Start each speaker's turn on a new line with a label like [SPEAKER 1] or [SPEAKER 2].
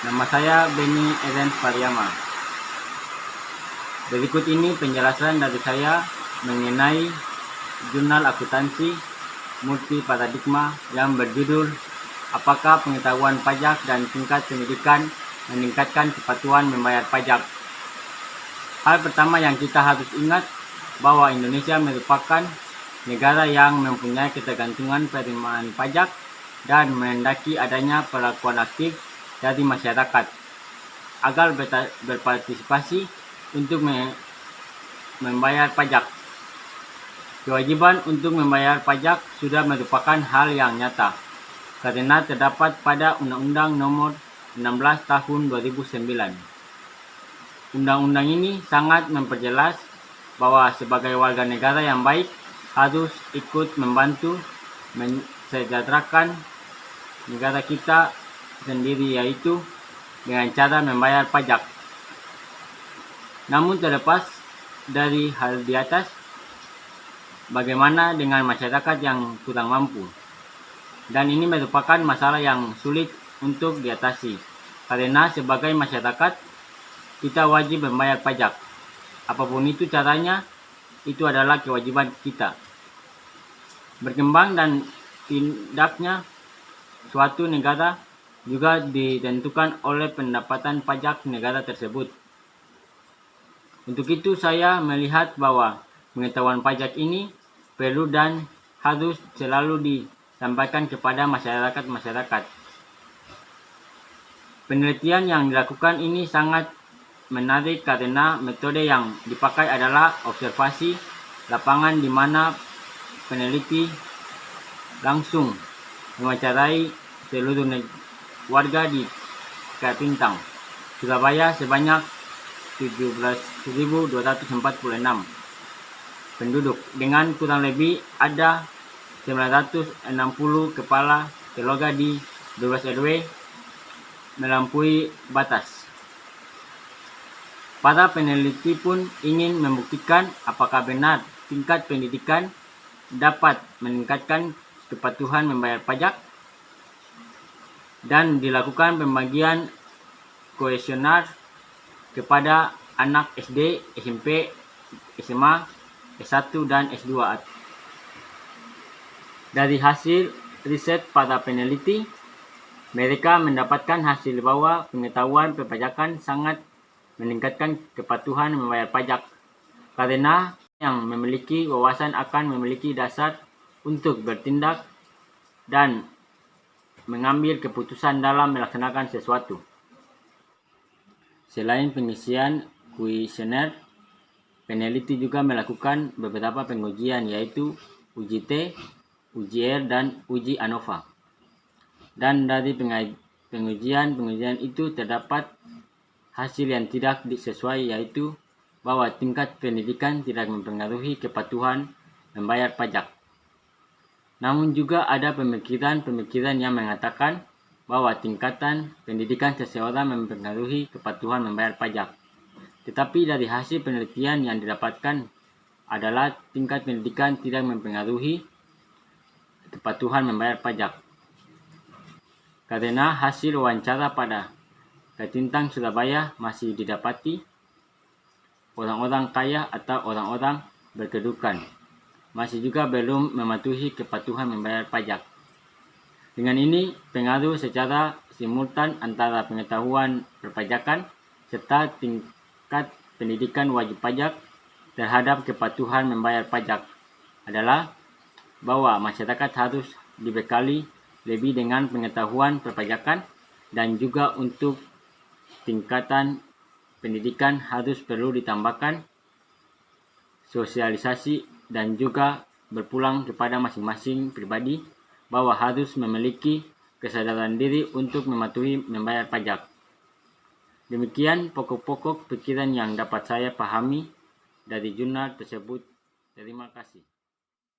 [SPEAKER 1] Nama saya Benny Eden Pariama. Berikut ini penjelasan dari saya mengenai jurnal akuntansi multi paradigma yang berjudul Apakah Pengetahuan Pajak dan Tingkat Pendidikan Meningkatkan Kepatuhan Membayar Pajak. Hal pertama yang kita harus ingat bahwa Indonesia merupakan negara yang mempunyai ketergantungan penerimaan pajak dan menghendaki adanya perlakuan aktif dari masyarakat agar berpartisipasi untuk membayar pajak. Kewajiban untuk membayar pajak sudah merupakan hal yang nyata karena terdapat pada Undang-Undang Nomor 16 Tahun 2009. Undang-undang ini sangat memperjelas bahwa sebagai warga negara yang baik harus ikut membantu mensejahterakan negara kita sendiri, yaitu dengan cara membayar pajak. Namun terlepas dari hal di atas, bagaimana dengan masyarakat yang kurang mampu? Dan ini merupakan masalah yang sulit untuk diatasi, karena sebagai masyarakat kita wajib membayar pajak. Apapun itu caranya, itu adalah kewajiban kita. Berkembang dan tindaknya suatu negara juga ditentukan oleh pendapatan pajak negara tersebut. Untuk itu saya melihat bahwa pengetahuan pajak ini perlu dan harus selalu disampaikan kepada masyarakat. Penelitian yang dilakukan ini sangat menarik karena metode yang dipakai adalah observasi lapangan, di mana peneliti langsung mewawancarai seluruh warga di Kapintang, Surabaya sebanyak 17.246 penduduk dengan kurang lebih ada 960 kepala keluarga di 12 RW melampaui batas. Para peneliti pun ingin membuktikan apakah benar tingkat pendidikan dapat meningkatkan kepatuhan membayar pajak, dan dilakukan pembagian kuesioner kepada anak SD, SMP, SMA, S1, dan S2. Dari hasil riset para peneliti, mereka mendapatkan hasil bahwa pengetahuan perpajakan sangat meningkatkan kepatuhan membayar pajak, karena yang memiliki wawasan akan memiliki dasar untuk bertindak dan mengambil keputusan dalam melaksanakan sesuatu. Selain pengisian kuesioner, peneliti juga melakukan beberapa pengujian, yaitu uji T, uji R, dan uji ANOVA. Dan dari pengujian itu terdapat hasil yang tidak sesuai, yaitu bahwa tingkat pendidikan tidak mempengaruhi kepatuhan membayar pajak. Namun juga ada pemikiran yang mengatakan bahwa tingkatan pendidikan seseorang mempengaruhi kepatuhan membayar pajak. Tetapi dari hasil penelitian yang didapatkan adalah tingkat pendidikan tidak mempengaruhi kepatuhan membayar pajak. Karena hasil wawancara pada Kapintang Surabaya masih didapati orang-orang kaya atau orang-orang berkedudukan masih juga belum mematuhi kepatuhan membayar pajak. Dengan ini, pengaruh secara simultan antara pengetahuan perpajakan serta tingkat pendidikan wajib pajak terhadap kepatuhan membayar pajak adalah bahwa masyarakat harus dibekali lebih dengan pengetahuan perpajakan, dan juga untuk tingkatan pendidikan harus perlu ditambahkan sosialisasi dan juga berpulang kepada masing-masing pribadi bahwa harus memiliki kesadaran diri untuk mematuhi membayar pajak. Demikian pokok-pokok pikiran yang dapat saya pahami dari jurnal tersebut. Terima kasih.